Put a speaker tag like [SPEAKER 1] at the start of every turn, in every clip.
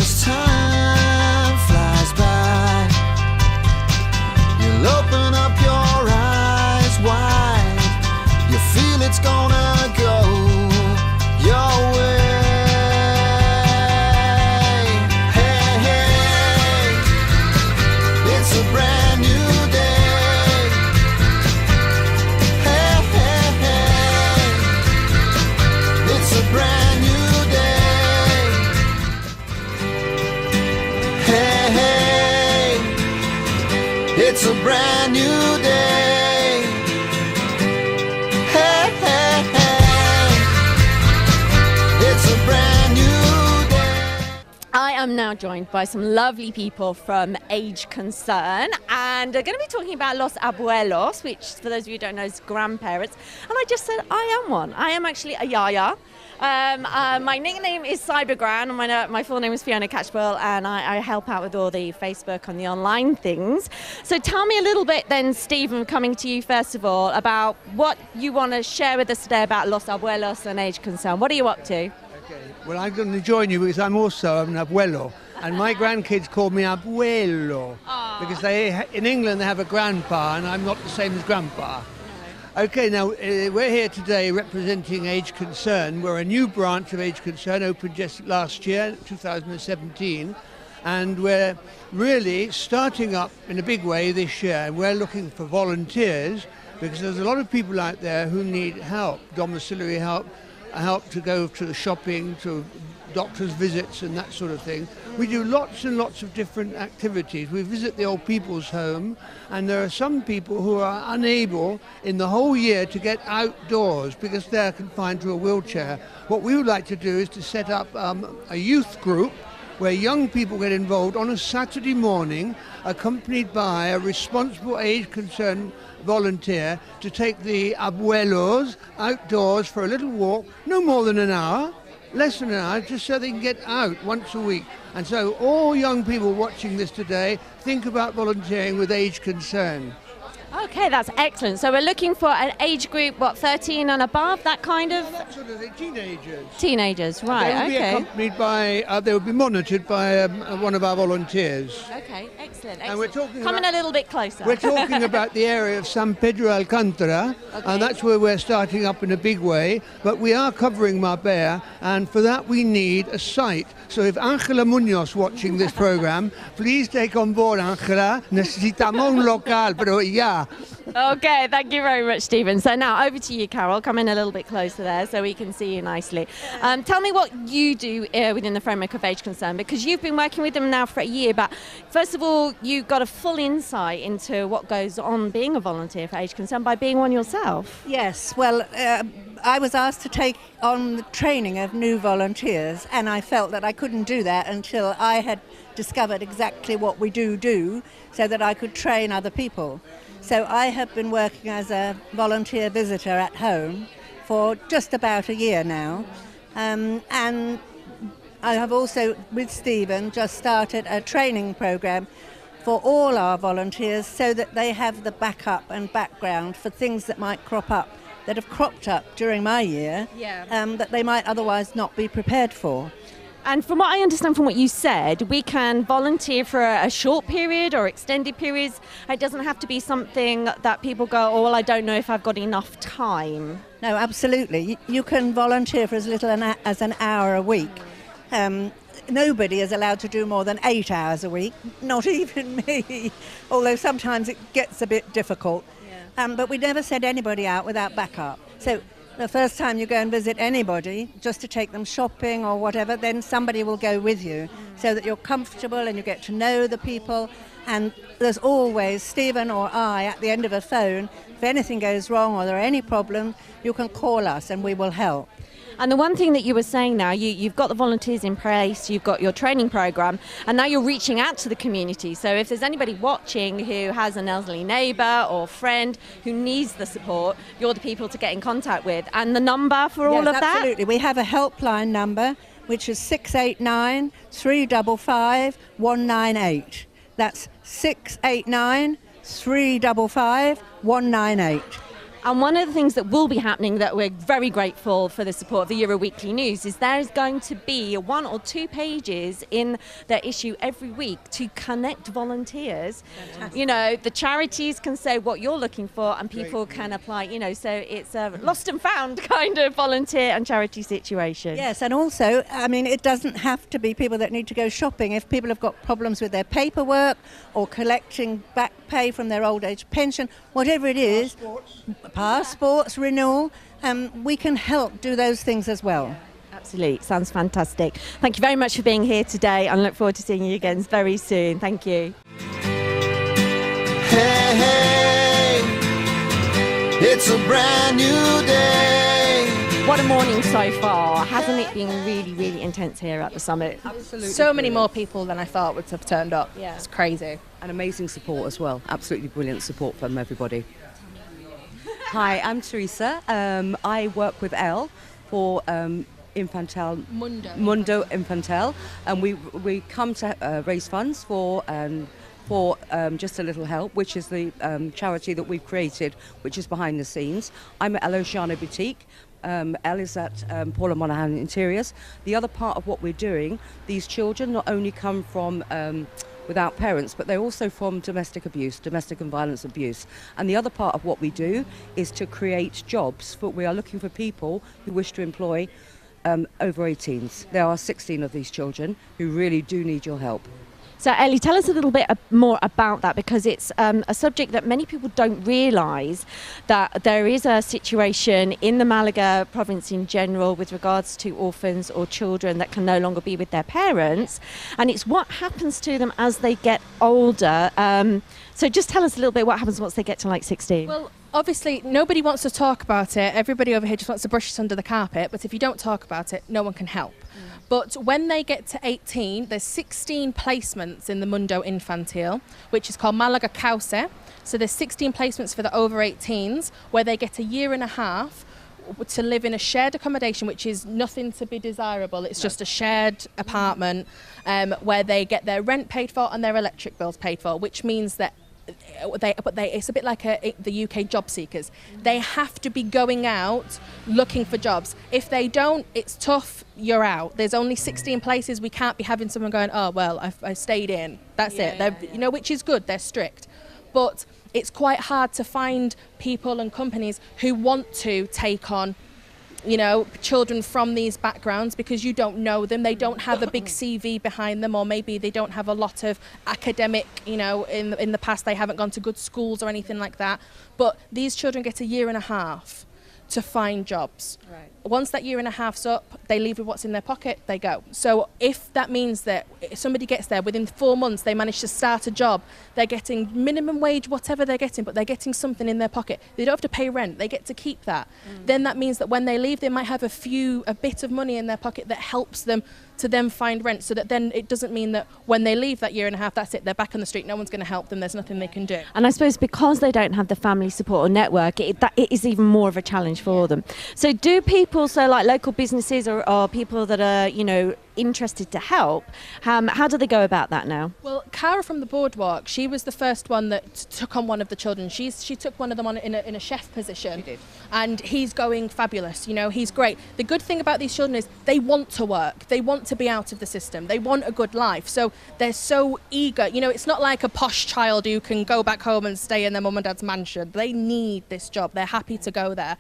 [SPEAKER 1] as time flies by, you'll open up your eyes wide. You feel it's gonna go your way. Hey, hey, it's a brand new day. Hey, hey, hey, it's a brand new day. Hey, hey, it's a brand new day. Hey, hey, hey, it's a brand new day.
[SPEAKER 2] I am now joined by some lovely people from Age Concern, and they're going to be talking about Los Abuelos, which, for those of you who don't know, is grandparents. And I just said I am one. I am actually a yaya. My nickname is Cybergran, and my full name is Fiona Catchpowle, and I help out with all the Facebook and the online things. So tell me a little bit then, Stephen, coming to you first of all, about what you want to share with us today about Los Abuelos and Age Concern. What are you up to?
[SPEAKER 3] Okay. Well, I'm going to join you because I'm also an abuelo, and my grandkids call me abuelo because in England they have a grandpa, and I'm not the same as grandpa. Okay, now we're here today representing Age Concern. We're a new branch of Age Concern, opened just last year, 2017, and we're really starting up in a big way this year. And we're looking for volunteers because there's a lot of people out there who need help, domiciliary help to go to shopping, to doctor's visits and that sort of thing. We do lots and lots of different activities. We visit the old people's home, and there are some people who are unable in the whole year to get outdoors because they're confined to a wheelchair. What we would like to do is to set up a youth group where young people get involved on a Saturday morning, accompanied by a responsible Age Concern volunteer to take the abuelos outdoors for a little walk, no more than an hour, less than an hour, just so they can get out once a week. And so all young people watching this today, think about volunteering with Age Concern.
[SPEAKER 2] Okay, that's excellent. So we're looking for an age group, 13 and above, that kind of?
[SPEAKER 3] That sort of teenagers.
[SPEAKER 2] Teenagers, right,
[SPEAKER 3] They will be accompanied by, they will be monitored by one of our volunteers.
[SPEAKER 2] Okay, excellent.
[SPEAKER 3] And we're talking
[SPEAKER 2] Coming a little bit closer.
[SPEAKER 3] We're talking about the area of San Pedro Alcantara, and that's where we're starting up in a big way. But we are covering Marbella, and for that we need a site. So if Ángela Muñoz watching this program, please take on board, Ángela. Necesitamos un local, pero ya.
[SPEAKER 2] Okay, thank you very much, Stephen. So now over to you, Carol. Come in a little bit closer there so we can see you nicely. Tell me what you do within the framework of Age Concern, because you've been working with them now for a year. But first of all, you got a full insight into what goes on being a volunteer for Age Concern by being one yourself.
[SPEAKER 4] Yes, well, I was asked to take on the training of new volunteers, and I felt that I couldn't do that until I had discovered exactly what we do so that I could train other people. So I have been working as a volunteer visitor at home for just about a year now, and I have also, with Stephen, just started a training program for all our volunteers so that they have the backup and background for things that might crop up, that have cropped up during my year, that they might otherwise not be prepared for.
[SPEAKER 2] And from what I understand from what you said, we can volunteer for a short period or extended periods. It doesn't have to be something that people go, oh, well, I don't know if I've got enough time.
[SPEAKER 4] No, absolutely. You can volunteer for as little as an hour a week. Nobody is allowed to do more than 8 hours a week, not even me, although sometimes it gets a bit difficult. But we never send anybody out without backup. So the first time you go and visit anybody, just to take them shopping or whatever, then somebody will go with you so that you're comfortable and you get to know the people. And there's always Stephen or I at the end of a phone. If anything goes wrong or there are any problems, you can call us and we will help.
[SPEAKER 2] And the one thing that you were saying now, you've got the volunteers in place, you've got your training program, and now you're reaching out to the community. So if there's anybody watching who has an elderly neighbour or friend who needs the support, you're the people to get in contact with. And the number for all of that?
[SPEAKER 4] Absolutely. We have a helpline number, which is 689 355 198. That's 689 355 198.
[SPEAKER 2] And one of the things that will be happening that we're very grateful for the support of the Euro Weekly News is there is going to be 1 or 2 pages in their issue every week to connect volunteers. Fantastic. You know, the charities can say what you're looking for and people can apply, you know, so it's a lost and found kind of volunteer and charity situation.
[SPEAKER 4] Yes, and also, I mean, it doesn't have to be people that need to go shopping. If people have got problems with their paperwork or collecting back pay from their old age pension, whatever it is, passports renewal, we can help do those things as well.
[SPEAKER 2] Absolutely, sounds fantastic. Thank you very much for being here today and look forward to seeing you again very soon. Thank you.
[SPEAKER 1] Hey, hey, it's a brand new day.
[SPEAKER 2] What a morning so far. Hasn't it been really, really intense here at the summit?
[SPEAKER 5] Absolutely. So many more people than I thought would have turned up.
[SPEAKER 2] Yeah.
[SPEAKER 5] It's crazy.
[SPEAKER 6] And amazing support as well. Absolutely brilliant support from everybody. Hi, I'm Teresa. I work with Elle for Mundo Infantil, and we come to raise funds for Just a Little Help, which is the charity that we've created, which is behind the scenes. I'm at Elle Oceana Boutique. Elle is at Paula Monaghan Interiors. The other part of what we're doing, these children not only come from without parents, but they're also from domestic abuse, domestic and violence abuse. And the other part of what we do is to create jobs. We are looking for people who wish to employ over 18s. There are 16 of these children who really do need your help.
[SPEAKER 2] So Ellie, tell us a little bit more about that, because it's a subject that many people don't realise, that there is a situation in the Malaga province in general with regards to orphans or children that can no longer be with their parents, and it's what happens to them as they get older. So just tell us a little bit what happens once they get to like 16.
[SPEAKER 5] Well, obviously, nobody wants to talk about it. Everybody over here just wants to brush it under the carpet, but if you don't talk about it, no one can help. But when they get to 18, there's 16 placements in the Mundo Infantil, which is called Malaga Cauce. So there's 16 placements for the over 18s, where they get a year and a half to live in a shared accommodation, which is nothing to be desirable. It's just a shared apartment where they get their rent paid for and their electric bills paid for, which means that it's a bit like the UK job seekers. They have to be going out looking for jobs. If they don't, it's tough, you're out. There's only 16 places. We can't be having someone going, oh, well, I stayed in. That's it. You know, which is good. They're strict. But it's quite hard to find people and companies who want to take on, you know, children from these backgrounds, because you don't know them. They don't have a big CV behind them, or maybe they don't have a lot of academic, you know, in the past they haven't gone to good schools or anything like that. But these children get a year and a half to find jobs. Right. Once that year and a half's up, they leave with what's in their pocket, they go. So if that means that if somebody gets there, within 4 months they manage to start a job, they're getting minimum wage, whatever they're getting, but they're getting something in their pocket. They don't have to pay rent, they get to keep that. Then that means that when they leave, they might have a bit of money in their pocket that helps them to then find rent, so that then it doesn't mean that when they leave that year and a half, that's it, they're back on the street, no one's going to help them, there's nothing they can do.
[SPEAKER 2] And I suppose because they don't have the family support or network, it is even more of a challenge for them. So do people, so like local businesses or people that are, you know, interested to help, how do they go about that now?
[SPEAKER 5] Well, Cara from the Boardwalk, she was the first one that took on one of the children. She took one of them on in a chef position. She did. And he's going fabulous, you know, he's great. The good thing about these children is they want to work, they want to be out of the system, they want a good life, so they're so eager. You know, it's not like a posh child who can go back home and stay in their mum and dad's mansion. They need this job, they're happy to go there.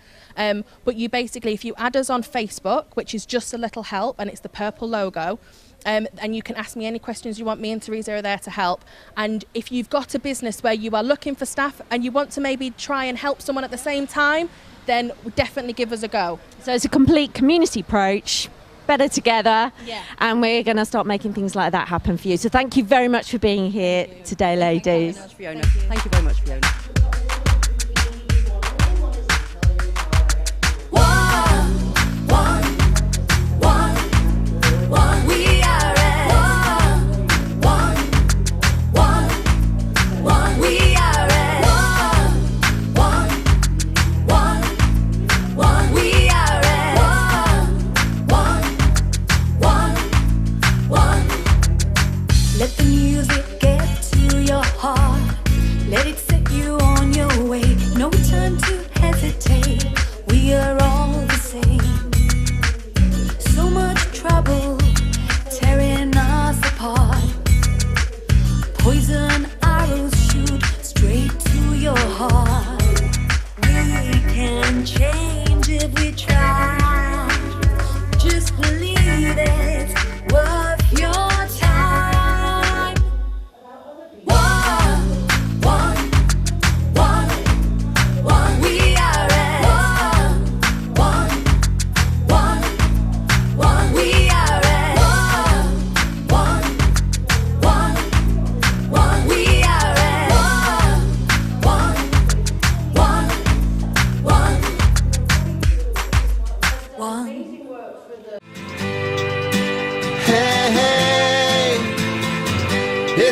[SPEAKER 5] But you basically, if you add us on Facebook, which is Just a Little Help, and it's the purple logo, and you can ask me any questions you want. Me and Teresa are there to help. And if you've got a business where you are looking for staff and you want to maybe try and help someone at the same time, then definitely give us a go.
[SPEAKER 2] So it's a complete community approach, better together, and we're going to start making things like that happen for you. So thank you very much for being here today, ladies.
[SPEAKER 6] Thank you very much, Fiona. Thank you very much, Fiona.
[SPEAKER 7] Let the music get to your heart. Let it set you on your way. No time to hesitate.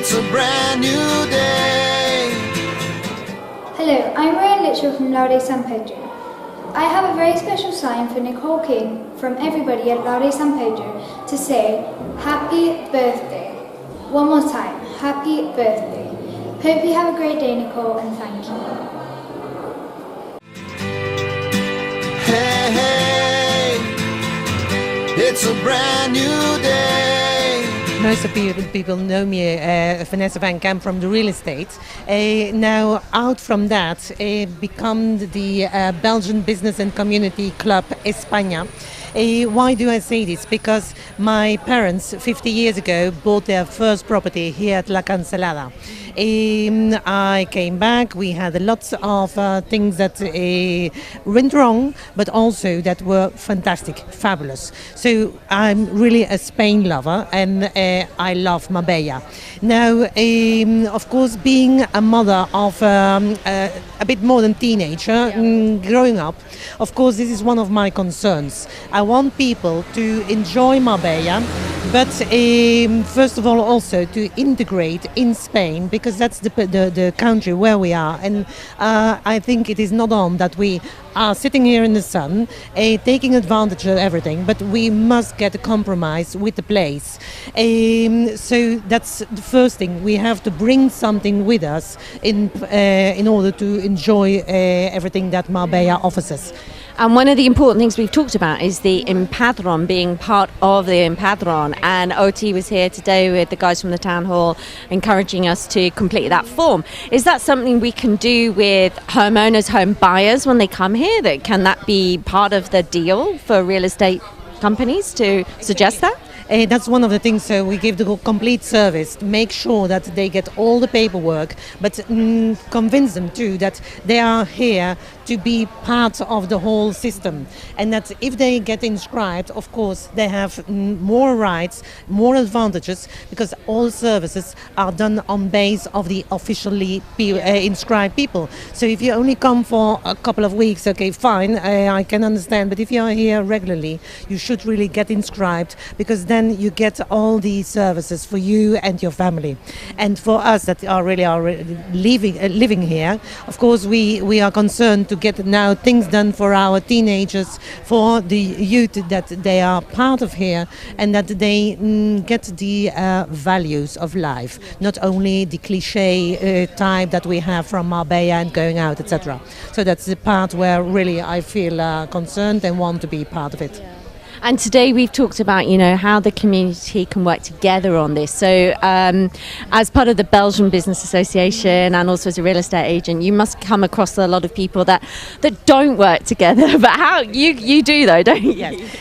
[SPEAKER 1] It's a brand new day.
[SPEAKER 8] Hello, I'm Rowan Lichfield from Laude San Pedro. I have a very special sign for Nicole King from everybody at Laude San Pedro to say happy birthday. One more time, happy birthday. Hope you have a great day, Nicole, and thank you.
[SPEAKER 1] Hey, hey, it's a brand new day.
[SPEAKER 9] Most of people know me, Vanessa van Camp, from the real estate. Now, out from that, become the Belgian Business and Community Club España. Why do I say this? Because my parents, 50 years ago, bought their first property here at La Cancelada. I came back, we had lots of things that went wrong, but also that were fantastic, fabulous. So I'm really a Spain lover, and I love Marbella. Now, of course, being a mother of a bit more than teenager, growing up, of course, this is one of my concerns. I want people to enjoy Marbella, but first of all also to integrate in Spain, because that's the country where we are. And I think it is not on that we are sitting here in the sun, taking advantage of everything, but we must get a compromise with the place. So that's the first thing. We have to bring something with us in order to enjoy everything that Marbella offers us.
[SPEAKER 2] And one of the important things we've talked about is the Empadron, being part of the Empadron. And OT was here today with the guys from the town hall encouraging us to complete that form. Is that something we can do with homeowners, home buyers when they come here? Can that be part of the deal for real estate companies to suggest that?
[SPEAKER 9] That's one of the things, so we give the complete service, make sure that they get all the paperwork, but convince them too that they are here to be part of the whole system, and that if they get inscribed, of course they have more rights, more advantages, because all services are done on base of the officially inscribed people. So if you only come for a couple of weeks, okay, fine, I can understand, but if you are here regularly, you should really get inscribed, because then you get all these services for you and your family. And for us that are really living here, of course we are concerned to get now things done for our teenagers, for the youth, that they are part of here, and that they get the values of life, not only the cliche type that we have from Marbella and going out, etc. So that's the part where really I feel concerned and want to be part of it.
[SPEAKER 2] And today we've talked about, how the community can work together on this. So as part of the Belgian Business Association and also as a real estate agent, you must come across a lot of people that don't work together. But how you do though, don't you?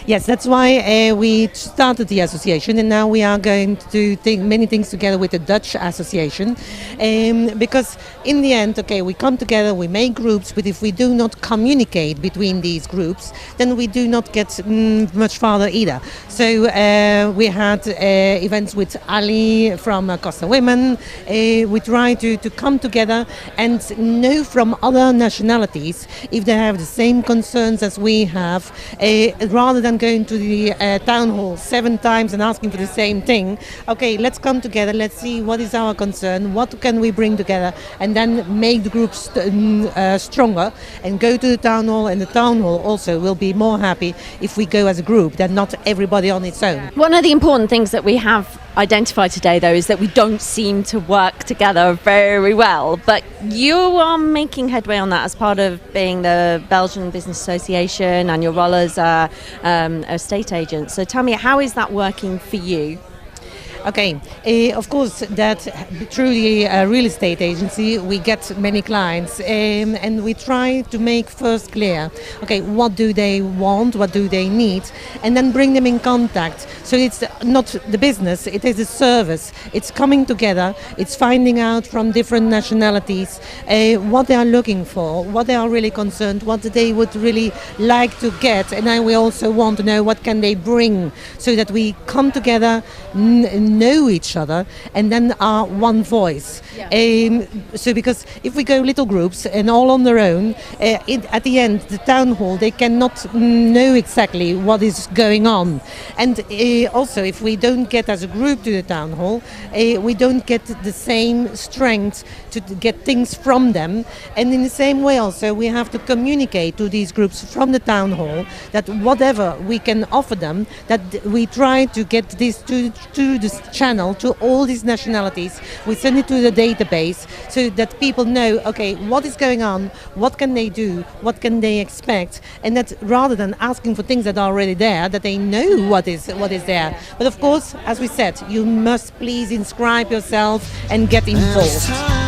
[SPEAKER 9] Yes, that's why we started the association, and now we are going to do many things together with the Dutch association. Because in the end, okay, we come together, we make groups, but if we do not communicate between these groups, then we do not get much farther either. So we had events with Ali from Costa Women. We try to come together and know from other nationalities if they have the same concerns as we have, rather than going to the town hall 7 times and asking for the same thing. Okay, let's come together, let's see what is our concern, what can we bring together, and then make the groups stronger and go to the town hall, and the town hall also will be more happy if we go as a group than not everybody on its own.
[SPEAKER 2] One of the important things that we have identified today, though, is that we don't seem to work together very well. But you are making headway on that as part of being the Belgian Business Association and your role as a estate agent. So tell me, how is that working for you?
[SPEAKER 9] Okay, of course that through the real estate agency we get many clients, and we try to make first clear, okay, what do they want, what do they need, and then bring them in contact. So it's not the business, it is a service. It's coming together, it's finding out from different nationalities what they are looking for, what they are really concerned, what they would really like to get, and then we also want to know what can they bring, so that we come together, know each other and then are one voice. So because if we go little groups and all on their own, at the end, the town hall, they cannot know exactly what is going on. And also, if we don't get as a group to the town hall, we don't get the same strength to get things from them. And in the same way also, we have to communicate to these groups from the town hall that whatever we can offer them, that we try to get this to this channel, to all these nationalities. We send it to the database so that people know, okay, what is going on, what can they do, what can they expect, and that rather than asking for things that are already there, that they know what is there. But of course, as we said, you must please inscribe yourself and get involved.